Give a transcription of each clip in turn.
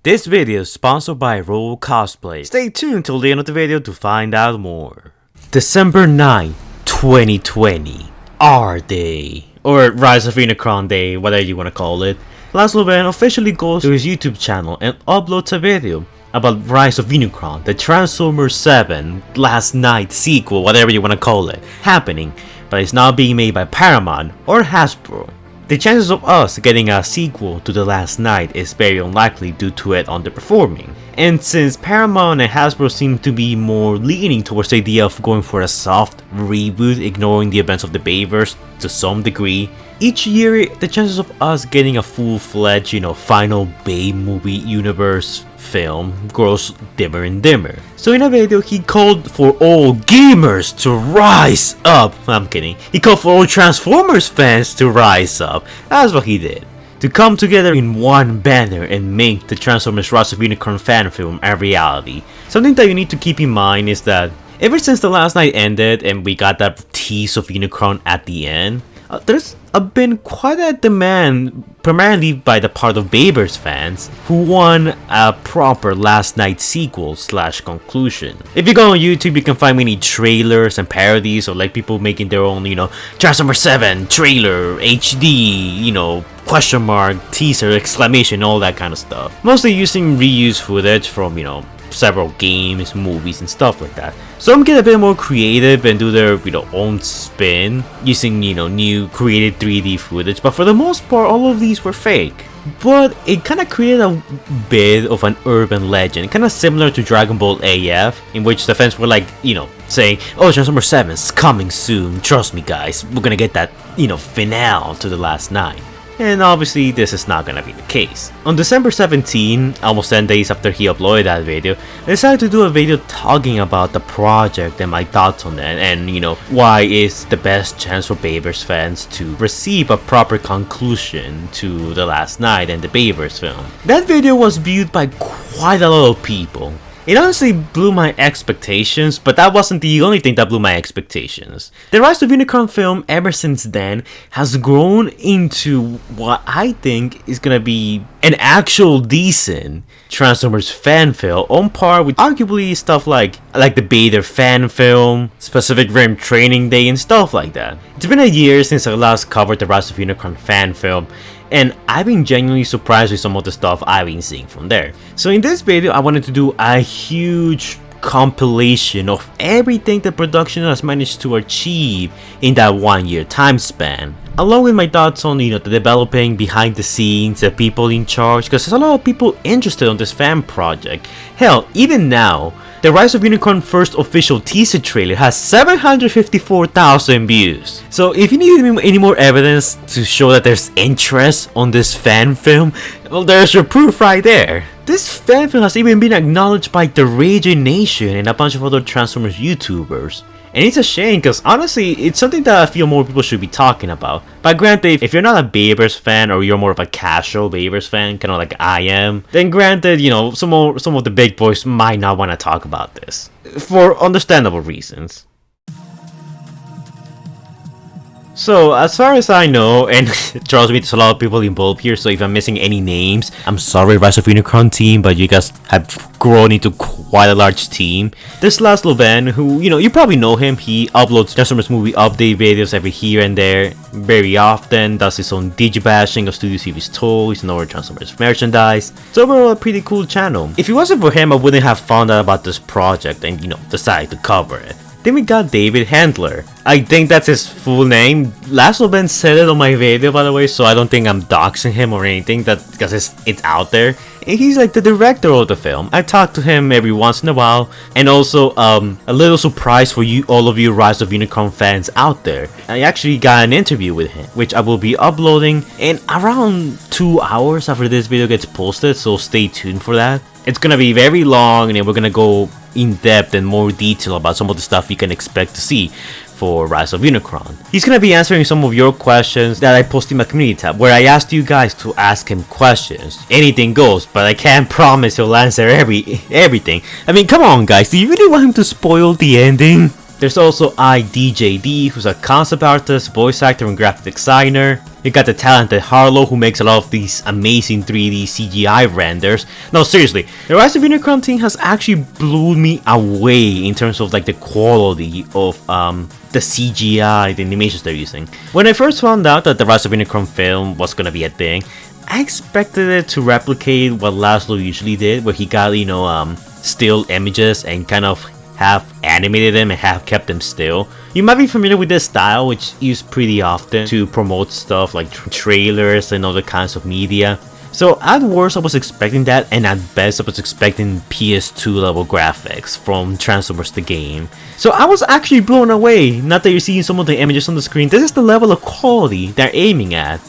This video is sponsored by RoleCosplay. Stay tuned till the end of the video to find out more. December 9, 2020. R-Day. Or Rise of Unicron Day, whatever you want to call it. Laszlo Ben officially goes to his YouTube channel and uploads a video about Rise of Unicron, the Transformers 7 Last Night sequel, whatever you want to call it, happening, but it's now being made by Paramount or Hasbro. The chances of us getting a sequel to The Last Night is very unlikely due to it underperforming. And since Paramount and Hasbro seem to be more leaning towards the idea of going for a soft reboot, ignoring the events of the Bayverse to some degree, each year the chances of us getting a full-fledged, final Bay movie universe film grows dimmer and dimmer. So in a video he called for all gamers to rise up. I'm kidding. He called for all Transformers fans to rise up. That's what he did. To come together in one banner and make the Transformers Rise of Unicron fan film a reality. Something that you need to keep in mind is that ever since The Last Night ended and we got that tease of Unicron at the end, there's been quite a demand, primarily by the part of Bayverse fans, who want a proper Last Night sequel / conclusion. If you go on YouTube, you can find many trailers and parodies, or like people making their own, Transformers 7 trailer, HD, question mark, teaser, exclamation, all that kind of stuff. Mostly using reused footage from, several games, movies, and stuff like that. Some get a bit more creative and do their own spin using new created 3D footage, but for the most part all of these were fake. But it kind of created a bit of an urban legend, kind of similar to Dragon Ball AF, in which the fans were like, saying, oh, Transformers 7's coming soon, trust me guys, we're gonna get that, finale to The Last Night. And obviously this is not gonna be the case. On December 17, almost 10 days after he uploaded that video, I decided to do a video talking about the project and my thoughts on it, and why it's the best chance for Bayverse fans to receive a proper conclusion to The Last Night and the Bayverse film. That video was viewed by quite a lot of people. It honestly blew my expectations, but that wasn't the only thing that blew my expectations. The Rise of Unicron film ever since then has grown into what I think is gonna be an actual decent Transformers fan film, on par with arguably stuff like the Beta fan film, Specific Rim Training Day, and stuff like that. It's been a year since I last covered the Rise of Unicron fan film, and I've been genuinely surprised with some of the stuff I've been seeing from there. So in this video I wanted to do a huge compilation of everything the production has managed to achieve in that 1 year time span, along with my thoughts on the developing behind the scenes, the people in charge, because there's a lot of people interested on this fan project. Hell, even now the Rise of Unicron first official teaser trailer has 754,000 views. So if you need any more evidence to show that there's interest on this fan film, well, there's your proof right there. This fan film has even been acknowledged by the Raging Nation and a bunch of other Transformers YouTubers. And it's a shame, because honestly, it's something that I feel more people should be talking about. But granted, if you're not a Bayverse fan, or you're more of a casual Bayverse fan, kind of like I am, then granted, some of the big boys might not want to talk about this, for understandable reasons. So, as far as I know, and trust me, there's a lot of people involved here, so if I'm missing any names, I'm sorry, Rise of Unicron team, but you guys have grown into quite a large team. There's Laszlo Ben, who, you probably know him. He uploads Transformers movie update videos every here and there, very often, does his own digibashing of Studio Series toys and other Transformers merchandise. It's overall a pretty cool channel. If it wasn't for him, I wouldn't have found out about this project and, decided to cover it. Then we got David Handler. I think that's his full name. Laszlo Ben said it on my video, by the way, so I don't think I'm doxing him or anything, because it's out there. And he's like the director of the film. I talk to him every once in a while. And also, a little surprise for you, all of you Rise of Unicron fans out there. I actually got an interview with him, which I will be uploading in around 2 hours after this video gets posted, so stay tuned for that. It's gonna be very long, and then we're gonna go in depth and more detail about some of the stuff you can expect to see for Rise of Unicron. He's gonna be answering some of your questions that I posted in my community tab, where I asked you guys to ask him questions. Anything goes, but I can't promise he'll answer everything. I mean, come on guys, do you really want him to spoil the ending? There's also IDJD, who's a concept artist, voice actor, and graphic designer. You got the talented Harlow, who makes a lot of these amazing 3D CGI renders. No, seriously, the Rise of Unicron team has actually blew me away in terms of like the quality of the CGI, the animations they're using. When I first found out that the Rise of Unicron film was gonna be a thing, I expected it to replicate what Laszlo usually did, where he got, you know, still images and kind of have animated them and have kept them still. You might be familiar with this style, which is used pretty often to promote stuff like trailers and other kinds of media. So at worst I was expecting that, and at best I was expecting PS2 level graphics from Transformers the game. So I was actually blown away. Not that you're seeing some of the images on the screen, this is the level of quality they're aiming at.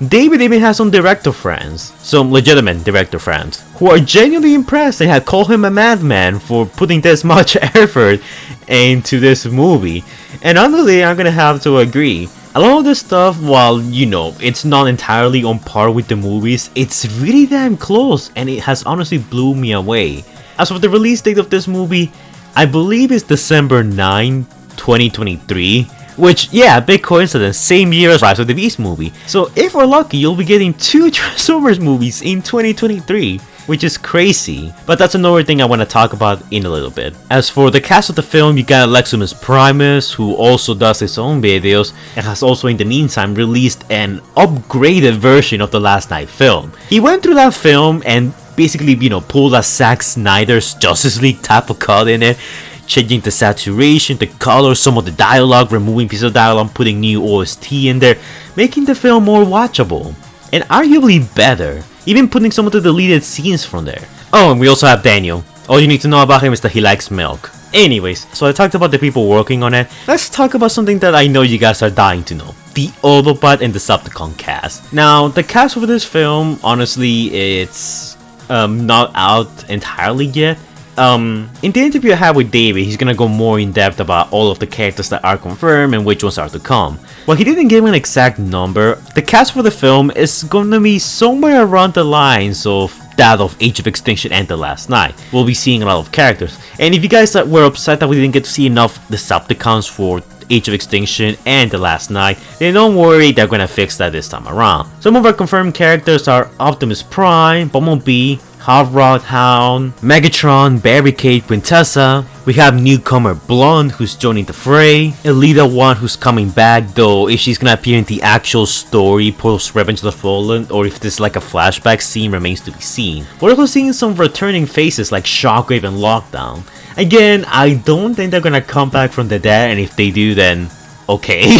David even has some director friends, some legitimate director friends, who are genuinely impressed and had called him a madman for putting this much effort into this movie. And honestly, I'm gonna have to agree. A lot of this stuff, while, you know, it's not entirely on par with the movies, it's really damn close, and it has honestly blew me away. As for the release date of this movie, I believe it's December 9, 2023. Which, yeah, big coincidence, same year as Rise of the Beast movie. So if we're lucky, you'll be getting 2 Transformers movies in 2023, which is crazy. But that's another thing I want to talk about in a little bit. As for the cast of the film, you got Leximus Primus, who also does his own videos, and has also in the meantime released an upgraded version of the Last Night film. He went through that film and basically, you know, pulled a Zack Snyder's Justice League type of cut in it, changing the saturation, the color, some of the dialogue, removing pieces of dialogue, putting new OST in there, making the film more watchable, and arguably better, even putting some of the deleted scenes from there. Oh, and we also have Daniel. All you need to know about him is that he likes milk. Anyways, so I talked about the people working on it. Let's talk about something that I know you guys are dying to know. The Autobot and Decepticon cast. Now, the cast for this film, honestly, it's not out entirely yet. In the interview I had with David, he's gonna go more in depth about all of the characters that are confirmed and which ones are to come. While he didn't give an exact number, the cast for the film is gonna be somewhere around the lines of that of Age of Extinction and The Last Night. We'll be seeing a lot of characters. And if you guys were upset that we didn't get to see enough Decepticons for Age of Extinction and The Last Night, then don't worry, they're gonna fix that this time around. Some of our confirmed characters are Optimus Prime, Bumblebee, Hot Rod Hound, Megatron, Barricade, Quintessa. We have newcomer Blonde, who's joining the fray. Elita 1, who's coming back, though if she's gonna appear in the actual story post Revenge of the Fallen, or if this is like a flashback scene, remains to be seen. We're also seeing some returning faces like Shockwave and Lockdown. Again, I don't think they're gonna come back from the dead, and if they do, then okay.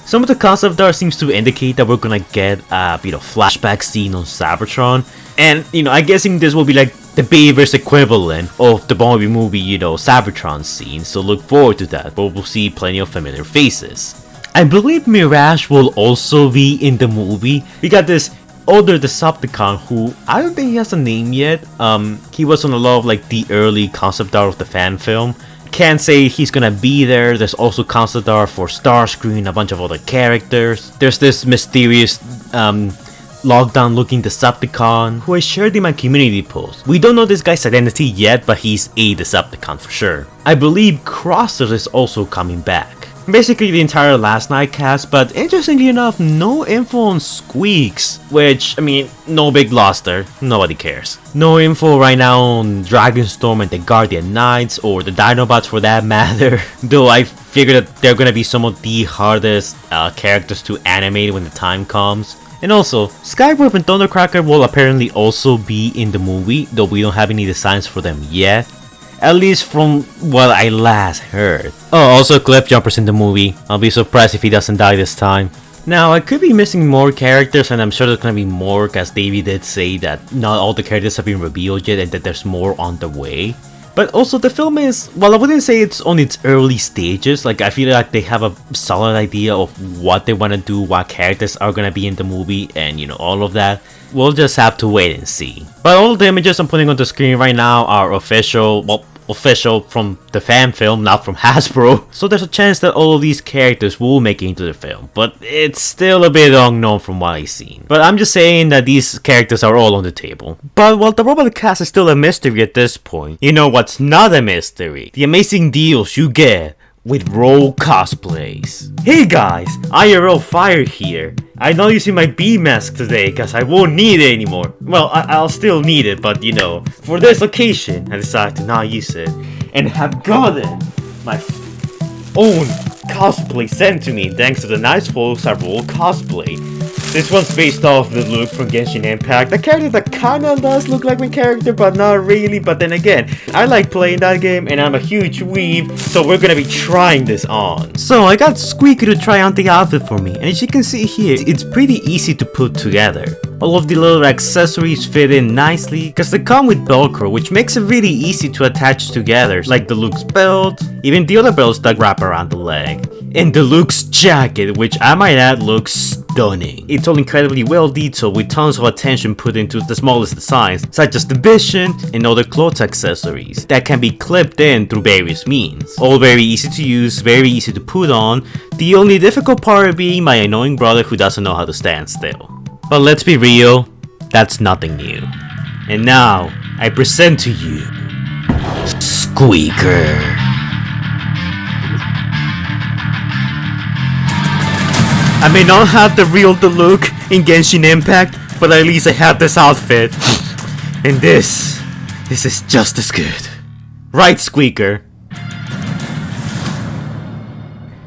Some of the concept art seems to indicate that we're gonna get a flashback scene on Cybertron. And, I'm guessing this will be like the Bayverse equivalent of the Bumblebee movie, Cybertron scene. So look forward to that, but we'll see plenty of familiar faces. I believe Mirage will also be in the movie. We got this older Decepticon who, I don't think he has a name yet. He was on a lot of like the early concept art of the fan film. Can't say he's gonna be there. There's also concept art for Starscream, a bunch of other characters. There's this mysterious Lockdown looking Decepticon who I shared in my community post. We don't know this guy's identity yet, but he's a Decepticon for sure. I believe Crossers is also coming back. Basically the entire Last Night cast, but interestingly enough, no info on Squeaks, which, no big loss there, nobody cares. No info right now on Dragonstorm and the Guardian Knights, or the Dinobots for that matter, though I figure that they're gonna be some of the hardest characters to animate when the time comes. And also, Skywarp and Thundercracker will apparently also be in the movie, though we don't have any designs for them yet. At least from what I last heard. Oh, also Cliffjumper's in the movie. I'll be surprised if he doesn't die this time. Now, I could be missing more characters, and I'm sure there's gonna be more, because Davey did say that not all the characters have been revealed yet and that there's more on the way. But also the film is, well, I wouldn't say it's on its early stages. Like, I feel like they have a solid idea of what they want to do, what characters are going to be in the movie, and all of that. We'll just have to wait and see. But all the images I'm putting on the screen right now are official, well, official from the fan film, not from Hasbro. So there's a chance that all of these characters will make it into the film, but it's still a bit unknown from what I've seen. But I'm just saying that these characters are all on the table. But while the robot cast is still a mystery at this point, you know what's not a mystery? The amazing deals you get with RoleCosplays. Hey guys, IRL Fire here. I'm not using my bee mask today because I won't need it anymore. Well, I'll still need it, but you know, for this occasion, I decided to not use it and have gotten my own cosplay sent to me thanks to the nice folks at RoleCosplay. This one's based off the look from Genshin Impact, a character that kinda does look like my character, but not really. But then again, I like playing that game and I'm a huge weeb, so we're gonna be trying this on. So I got Squeaky to try on the outfit for me, and as you can see here, it's pretty easy to put together. All of the little accessories fit in nicely because they come with Velcro, which makes it really easy to attach together, like the Luke's belt, even the other belts that wrap around the leg, and the Luke's jacket, which I might add looks stunning. It's all incredibly well detailed with tons of attention put into the smallest designs, such as the vision and other clothes accessories that can be clipped in through various means. All very easy to use, very easy to put on, the only difficult part being my annoying brother who doesn't know how to stand still. But let's be real, that's nothing new. And now, I present to you, Squeaker. I may not have the real look in Genshin Impact, but at least I have this outfit. And this is just as good. Right, Squeaker?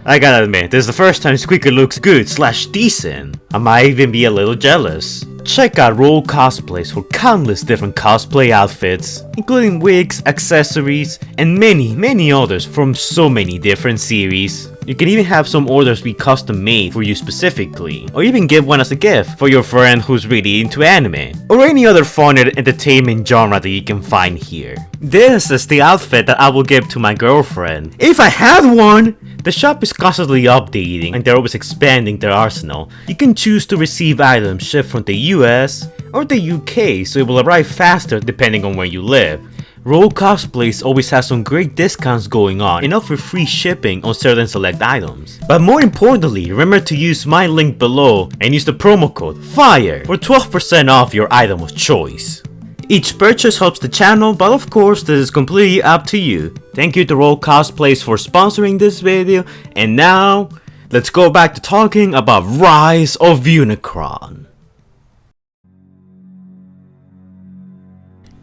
I gotta admit, this is the first time Squeaker looks good / decent. I might even be a little jealous. Check out RoleCosplays for countless different cosplay outfits, including wigs, accessories, and many others from so many different series. You can even have some orders be custom made for you specifically, or even give one as a gift for your friend who's really into anime, or any other fun and entertainment genre that you can find here. This is the outfit that I will give to my girlfriend, if I had one! The shop is constantly updating and they're always expanding their arsenal. You can choose to receive items shipped from the US or the UK, so it will arrive faster depending on where you live. RoleCosplays always has some great discounts going on and offer free shipping on certain select items. But more importantly, remember to use my link below and use the promo code FIRE for 12% off your item of choice. Each purchase helps the channel, but of course this is completely up to you. Thank you to RoleCosplays for sponsoring this video, and now let's go back to talking about Rise of Unicron.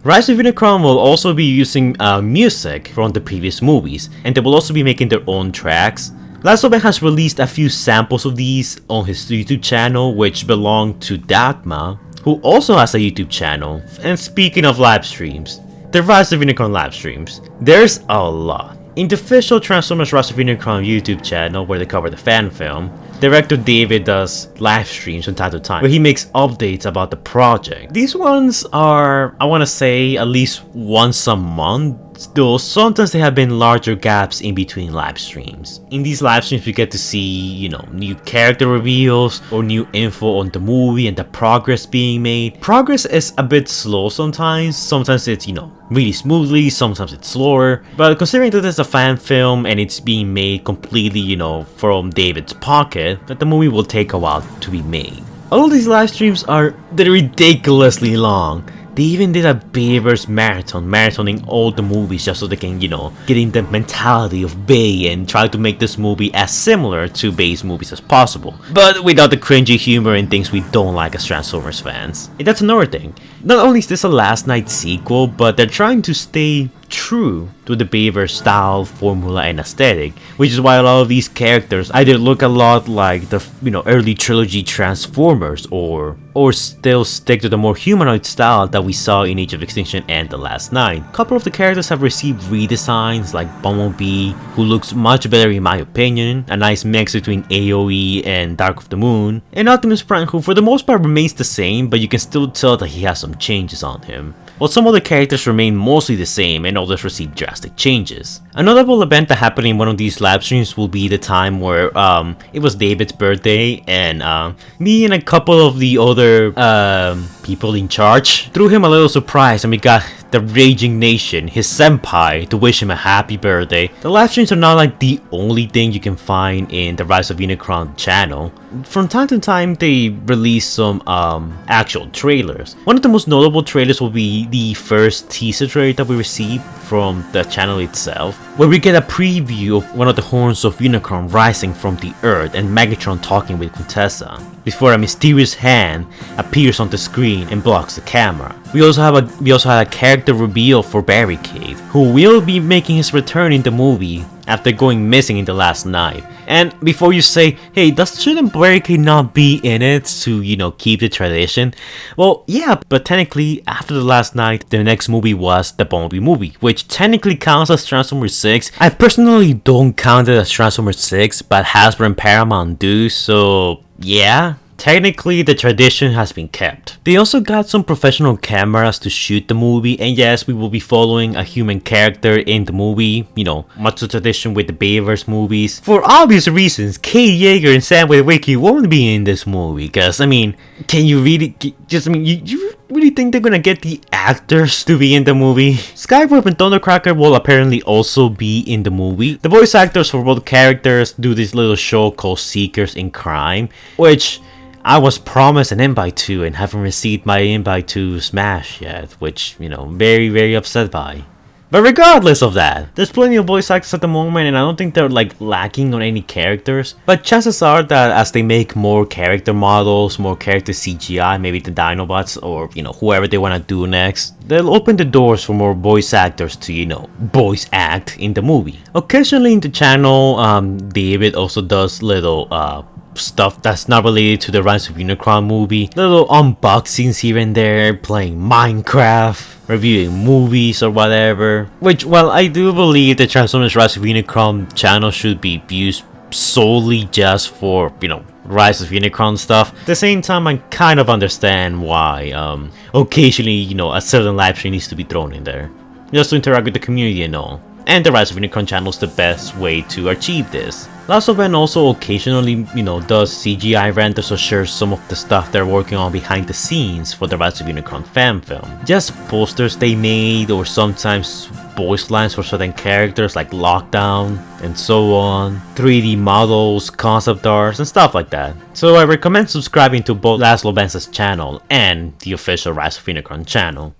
Rise of Unicron will also be using music from the previous movies, and they will also be making their own tracks. Last of Us has released a few samples of these on his YouTube channel, which belong to Datma, who also has a YouTube channel. And speaking of live streams, the Rise of Unicron live streams, there's a lot. In the official Transformers Rise of Unicron YouTube channel, where they cover the fan film, director David does live streams from time to time, where he makes updates about the project. These ones are, I want to say, at least once a month, though sometimes there have been larger gaps in between live streams. In these live streams we get to see, you know, new character reveals or new info on the movie and the progress being made. Progress is a bit slow sometimes it's, you know, really smoothly, sometimes it's slower, but considering that it's a fan film and it's being made completely, you know, from David's pocket, that the movie will take a while to be made. All of these live streams they're ridiculously long. They even did a Bayverse marathoning all the movies just so they can, you know, get in the mentality of Bay and try to make this movie as similar to Bay's movies as possible, but without the cringy humor and things we don't like as Transformers fans. And that's another thing. Not only is this a last night sequel, but they're trying to stay true to the Bayverse style, formula, and aesthetic, which is why a lot of these characters either look a lot like the, you know, early trilogy Transformers or still stick to the more humanoid style that we saw in Age of Extinction and The Last Night. A couple of the characters have received redesigns, like Bumblebee, who looks much better in my opinion, a nice mix between AoE and Dark of the Moon, and Optimus Prime, who for the most part remains the same, but you can still tell that he has some changes on him, while some other characters remain mostly the same and others receive drastic changes. A notable event that happened in one of these live streams will be the time where it was David's birthday, and me and a couple of the other people in charge threw him a little surprise, and we got the Raging Nation, his senpai, to wish him a happy birthday. The live streams are not like the only thing you can find in the Rise of Unicron channel. From time to time they release some actual trailers. One of the most notable trailers will be the first teaser trailer that we received from the channel itself, where we get a preview of one of the horns of Unicron rising from the earth and Megatron talking with Quintessa, before a mysterious hand appears on the screen and blocks the camera. We also had a character reveal for Barricade, who will be making his return in the movie after going missing in the last night. And before you say, hey, shouldn't Barricade not be in it to, keep the tradition? Well, yeah, but technically, after the last night, the next movie was the Bumblebee movie, which technically counts as Transformers 6. I personally don't count it as Transformers 6, but Hasbro and Paramount do, so yeah. Technically, the tradition has been kept. They also got some professional cameras to shoot the movie, and yes, we will be following a human character in the movie, much to tradition with the Bayverse movies. For obvious reasons, Kate Yeager and Sam Witwicky won't be in this movie, because, can you really, you really think they're gonna get the actors to be in the movie? Skywarp and Thundercracker will apparently also be in the movie. The voice actors for both characters do this little show called Seekers in Crime, which I was promised an invite to and haven't received my invite to Smash yet, which, very, very upset by. But regardless of that, there's plenty of voice actors at the moment, and I don't think they're lacking on any characters. But chances are that as they make more character models, more character CGI, maybe the Dinobots or whoever they want to do next, they'll open the doors for more voice actors to voice act in the movie. Occasionally in the channel, David also does little stuff that's not related to the Rise of Unicron movie, little unboxings here and there, playing Minecraft, reviewing movies or whatever. Which, well, I do believe the Transformers Rise of Unicron channel should be used solely just for, Rise of Unicron stuff. At the same time, I kind of understand why occasionally, a certain live stream needs to be thrown in there, just to interact with the community and all. And the Rise of Unicron channel is the best way to achieve this. Last of N also occasionally, does CGI renders or shares some of the stuff they're working on behind the scenes for the Rise of Unicron fan film. Just posters they made, or sometimes voice lines for certain characters like Lockdown and so on, 3D models, concept arts, and stuff like that. So I recommend subscribing to both Laszlo Benza's channel and the official Rise of Unicron channel.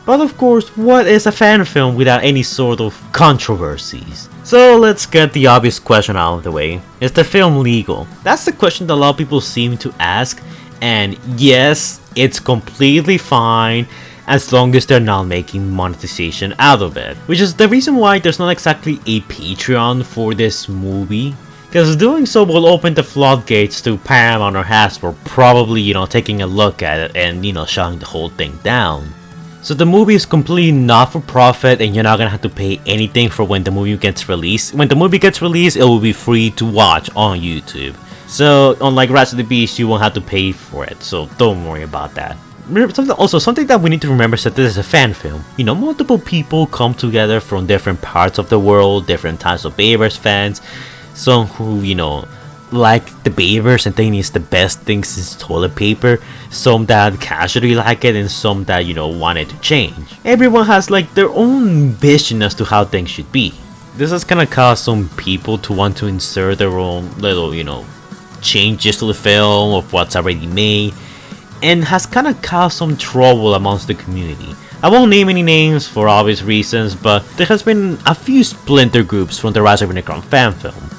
But of course, what is a fan film without any sort of controversies? So let's get the obvious question out of the way. Is the film legal? That's the question that a lot of people seem to ask, and yes, it's completely fine as long as they're not making monetization out of it. Which is the reason why there's not exactly a Patreon for this movie, because doing so will open the floodgates to Paramount or Hasbro probably, taking a look at it and, shutting the whole thing down. So the movie is completely not for profit, and you're not gonna have to pay anything for when the movie gets released. When the movie gets released, it will be free to watch on YouTube. So unlike Rise of the Beast, you won't have to pay for it, so don't worry about that. Also, something that we need to remember is that this is a fan film. Multiple people come together from different parts of the world, different types of Bayverse fans. Some who, like the Bayverse and think it's the best thing since toilet paper, some that casually like it, and some that want it to change. Everyone has their own vision as to how things should be. This has kind of caused some people to want to insert their own little changes to the film of what's already made, and has kind of caused some trouble amongst the community. I won't name any names for obvious reasons, but there has been a few splinter groups from the Rise of Unicron fan film.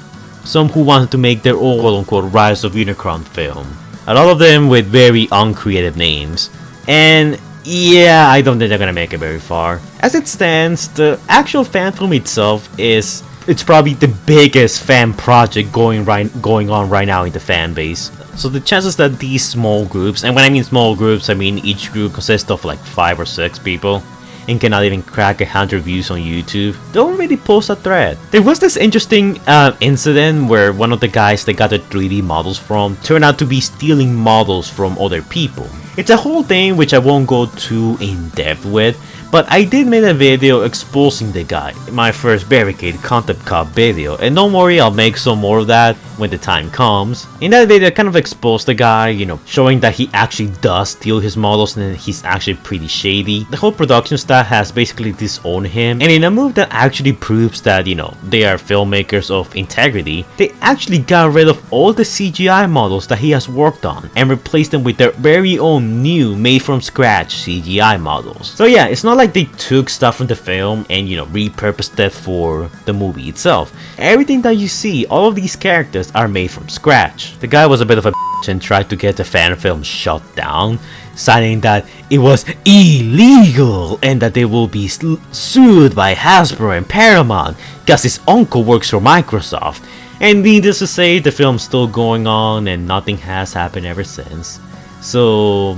Some who wanted to make their own quote-unquote Rise of Unicron film. A lot of them with very uncreative names. And yeah, I don't think they're gonna make it very far. As it stands, the actual fan film itself it's probably the biggest fan project going on right now in the fan base. So the chances that these small groups, and when I mean small groups, I mean each group consists of 5 or 6 people, and cannot even crack 100 views on YouTube, don't really post a thread. There was this interesting incident where one of the guys they got the 3D models from turned out to be stealing models from other people. It's a whole thing which I won't go too in depth with, But I did make a video exposing the guy, my first Barricade concept cop video, and don't worry, I'll make some more of that when the time comes. In that video I kind of exposed the guy, you know, showing that he actually does steal his models and he's actually pretty shady. The whole production staff has basically disowned him, and in a move that actually proves that, you know, they are filmmakers of integrity, they actually got rid of all the CGI models that he has worked on and replaced them with their very own new made from scratch CGI models. So yeah, it's not like they took stuff from the film and, you know, repurposed it for the movie itself. Everything that you see, all of these characters are made from scratch. The guy was a bit of a bitch and tried to get the fan film shut down, citing that it was illegal and that they will be sued by Hasbro and Paramount because his uncle works for Microsoft. And needless to say, the film's still going on and nothing has happened ever since. So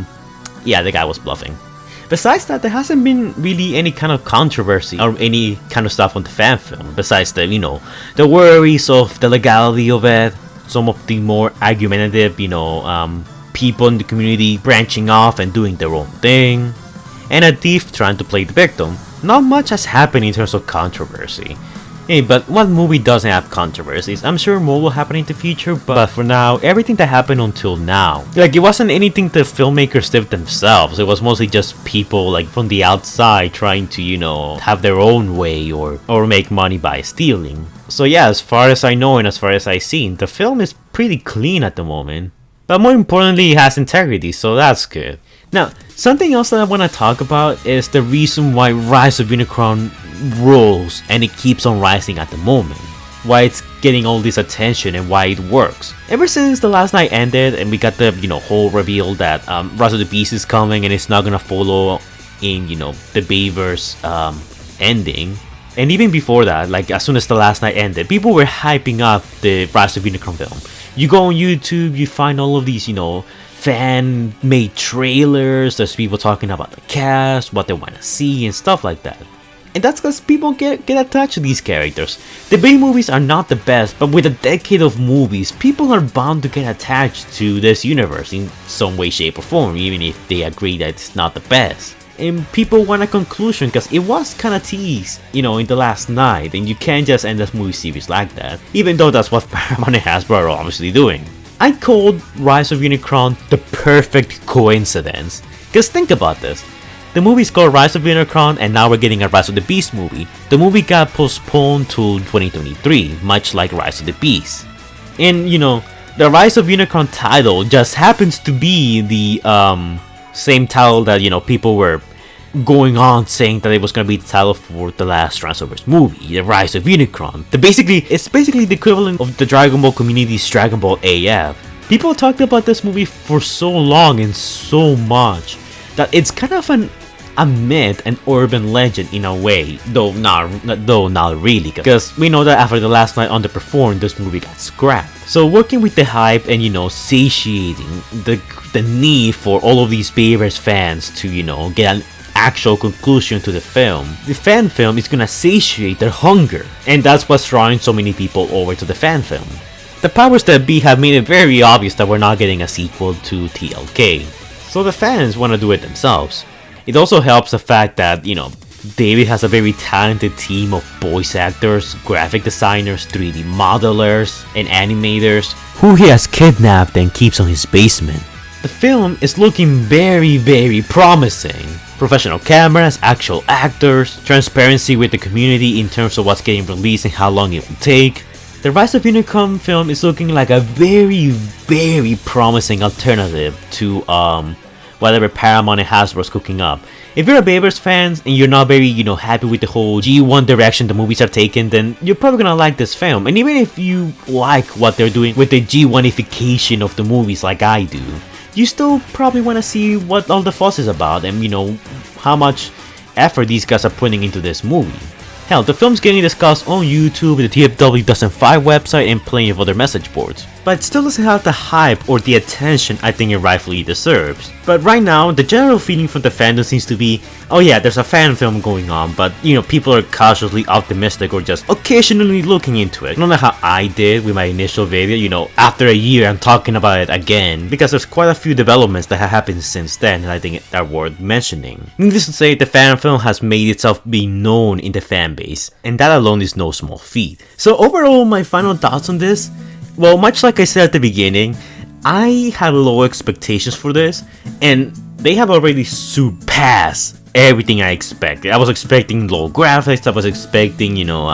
yeah, the guy was bluffing. Besides that, there hasn't been really any kind of controversy or any kind of stuff on the fan film, besides the, you know, the worries of the legality of it, some of the more argumentative, you know, people in the community branching off and doing their own thing, and a thief trying to play the victim. Not much has happened in terms of controversy. Hey, but what movie doesn't have controversies? I'm sure more will happen in the future, but for now, everything that happened until now, like, it wasn't anything the filmmakers did themselves. It was mostly just people, like, from the outside trying to, you know, have their own way or make money by stealing. So yeah, as far as I know and as far as I've seen, the film is pretty clean at the moment. But more importantly, it has integrity, so that's good. Now, something else that I want to talk about is the reason why Rise of Unicron rolls and it keeps on rising at the moment. Why it's getting all this attention and why it works. Ever since the last night ended and we got the, you know, whole reveal that Rise of the Beast is coming and it's not gonna follow in, you know, the Bayverse ending. And even before that, like as soon as the last night ended, people were hyping up the Rise of Unicron film. You go on YouTube, you find all of these, you know, fan-made trailers. There's people talking about the cast, what they want to see, and stuff like that. And that's because people get attached to these characters. The B movies are not the best, but with a decade of movies, people are bound to get attached to this universe in some way, shape, or form, even if they agree that it's not the best. And people want a conclusion because it was kind of teased, you know, in the last night, and you can't just end this movie series like that, even though that's what Paramount and Hasbro are obviously doing. I called Rise of Unicron the perfect coincidence, because think about this. The movie's called Rise of Unicron and now we're getting a Rise of the Beast movie. The movie got postponed to 2023, much like Rise of the Beast. And, you know, the Rise of Unicron title just happens to be the same title that, you know, people were going on saying that it was going to be the title for the last Transformers movie, The Rise of Unicron. It's basically the equivalent of the Dragon Ball community's Dragon Ball AF. People talked about this movie for so long and so much that it's kind of a myth, an urban legend in a way, though not really, because we know that after the last night underperformed, this movie got scrapped. So working with the hype and, you know, satiating the need for all of these Bayverse fans to, you know, get an actual conclusion to the film, the fan film is gonna satiate their hunger, and that's what's drawing so many people over to the fan film. The powers that be have made it very obvious that we're not getting a sequel to TLK, so the fans want to do it themselves. It also helps the fact that, you know, David has a very talented team of voice actors, graphic designers, 3D modelers, and animators who he has kidnapped and keeps on his basement. The film is looking very, very promising. Professional cameras, actual actors, transparency with the community in terms of what's getting released and how long it will take. The Rise of Unicron film is looking like a very, very promising alternative to whatever Paramount and Hasbro is cooking up. If you're a Bayverse fan and you're not very, you know, happy with the whole G1 direction the movies have taken, then you're probably gonna like this film. And even if you like what they're doing with the G1ification of the movies like I do, you still probably want to see what all the fuss is about and, you know, how much effort these guys are putting into this movie. Hell, the film's getting discussed on YouTube, the TFW 2005 website, and plenty of other message boards. but it still doesn't have the hype or the attention I think it rightfully deserves. But right now, the general feeling from the fandom seems to be, oh yeah, there's a fan film going on, but you know, people are cautiously optimistic or just occasionally looking into it. I don't know how I did with my initial video, you know, after a year I'm talking about it again, because there's quite a few developments that have happened since then and I think are worth mentioning. Needless to say, the fan film has made itself be known in the fan base, and that alone is no small feat. So overall, my final thoughts on this, well, much like I said at the beginning, I had low expectations for this, and they have already surpassed everything I expected. I was expecting low graphics, I was expecting, you know,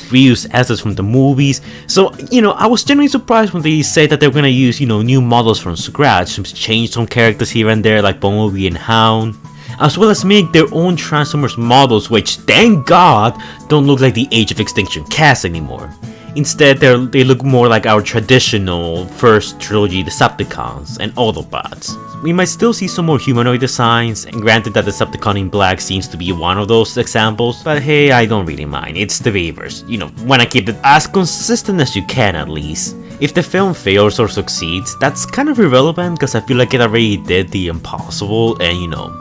reused assets from the movies. So, you know, I was genuinely surprised when they said that they were gonna use, you know, new models from scratch, change some characters here and there like Bumblebee and Hound, as well as make their own Transformers models, which, thank God, don't look like the Age of Extinction cast anymore. Instead, they look more like our traditional first trilogy Decepticons and Autobots. We might still see some more humanoid designs, and granted that Decepticon in black seems to be one of those examples, but hey, I don't really mind, it's the Bayverse. You know, wanna keep it as consistent as you can at least. If the film fails or succeeds, that's kind of irrelevant because I feel like it already did the impossible and, you know,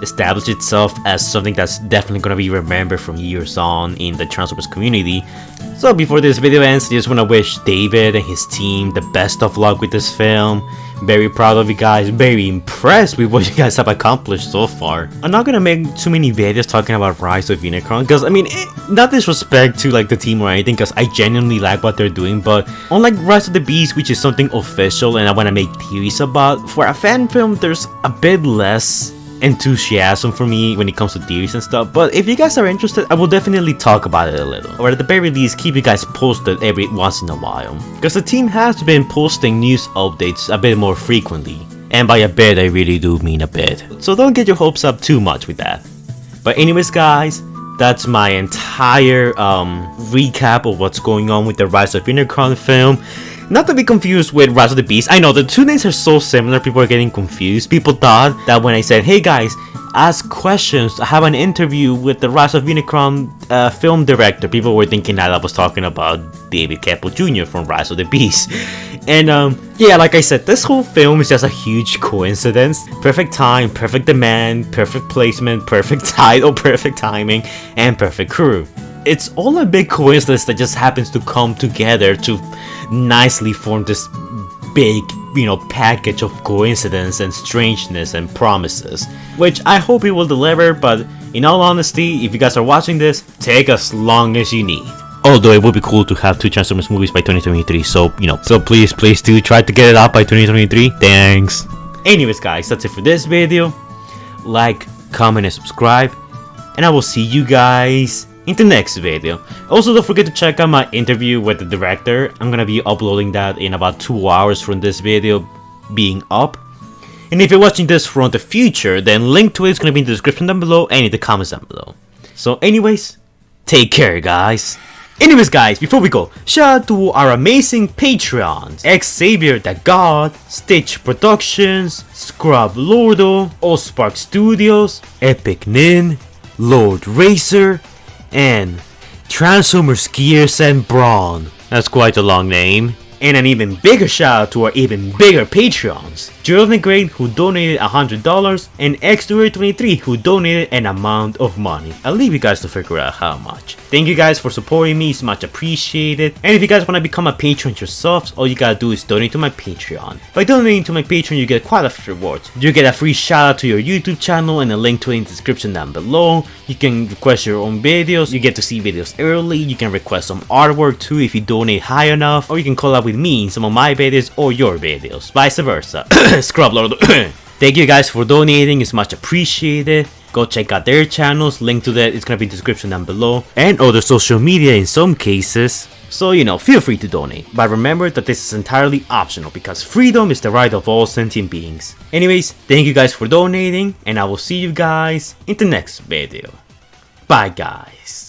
established itself as something that's definitely gonna be remembered from years on in the Transformers community. So before this video ends, I just wanna wish David and his team the best of luck with this film. Very proud of you guys, very impressed with what you guys have accomplished so far. I'm not gonna make too many videos talking about Rise of Unicron because I mean, not disrespect to like the team or anything, because I genuinely like what they're doing, but unlike Rise of the Beast, which is something official and I wanna make theories about, for a fan film there's a bit less enthusiasm for me when it comes to theories and stuff. But if you guys are interested, I will definitely talk about it a little, or at the very least keep you guys posted every once in a while, because the team has been posting news updates a bit more frequently, and by a bit I really do mean a bit, so don't get your hopes up too much with that. But anyways guys, that's my entire recap of what's going on with the Rise of Unicron film. Not to be confused with Rise of the Beast. I know the two names are so similar, people are getting confused. People thought that when I said, hey guys, ask questions, I have an interview with the Rise of Unicron film director, people were thinking that I was talking about David Keppel Jr. from Rise of the Beast. And yeah, like I said, this whole film is just a huge coincidence. Perfect time, perfect demand, perfect placement, perfect title, perfect timing, and perfect crew. It's all a big coincidence that just happens to come together to nicely form this big, you know, package of coincidence and strangeness and promises, which I hope it will deliver. But in all honesty, if you guys are watching this, take as long as you need. Although it would be cool to have 2 Transformers movies by 2023, so you know, so please do try to get it out by 2023. Thanks. Anyways guys, that's it for this video. Like, comment, and subscribe, and I will see you guys in the next video. Also, don't forget to check out my interview with the director. I'm gonna be uploading that in about 2 hours from this video being up. And if you're watching this from the future, then link to it is gonna be in the description down below and in the comments down below. So anyways, take care guys. Anyways guys, before we go, shout out to our amazing Patreons: Xavier the God, Stitch Productions, Scrub Lordo, Allspark Studios, Epic Nin, Lord Racer, and Transformers Gears and Brawn. That's quite a long name. And an even bigger shout out to our even bigger Patreons: Jordan Great, who donated $100, and X23, who donated an amount of money. I'll leave you guys to figure out how much. Thank you guys for supporting me, it's much appreciated. And if you guys want to become a patron yourselves, all you gotta do is donate to my Patreon. By donating to my Patreon, you get quite a few rewards. You get a free shout out to your YouTube channel and a link to it in the description down below. You can request your own videos, you get to see videos early, you can request some artwork too if you donate high enough, or you can collab with me in some of my videos or your videos, vice versa. Scrub Lord. Thank you guys for donating, it's much appreciated. Go check out their channels, link to that is gonna be in the description down below, and other social media in some cases. So you know, feel free to donate, but remember that this is entirely optional because freedom is the right of all sentient beings. Anyways, thank you guys for donating, and I will see you guys in the next video. Bye guys.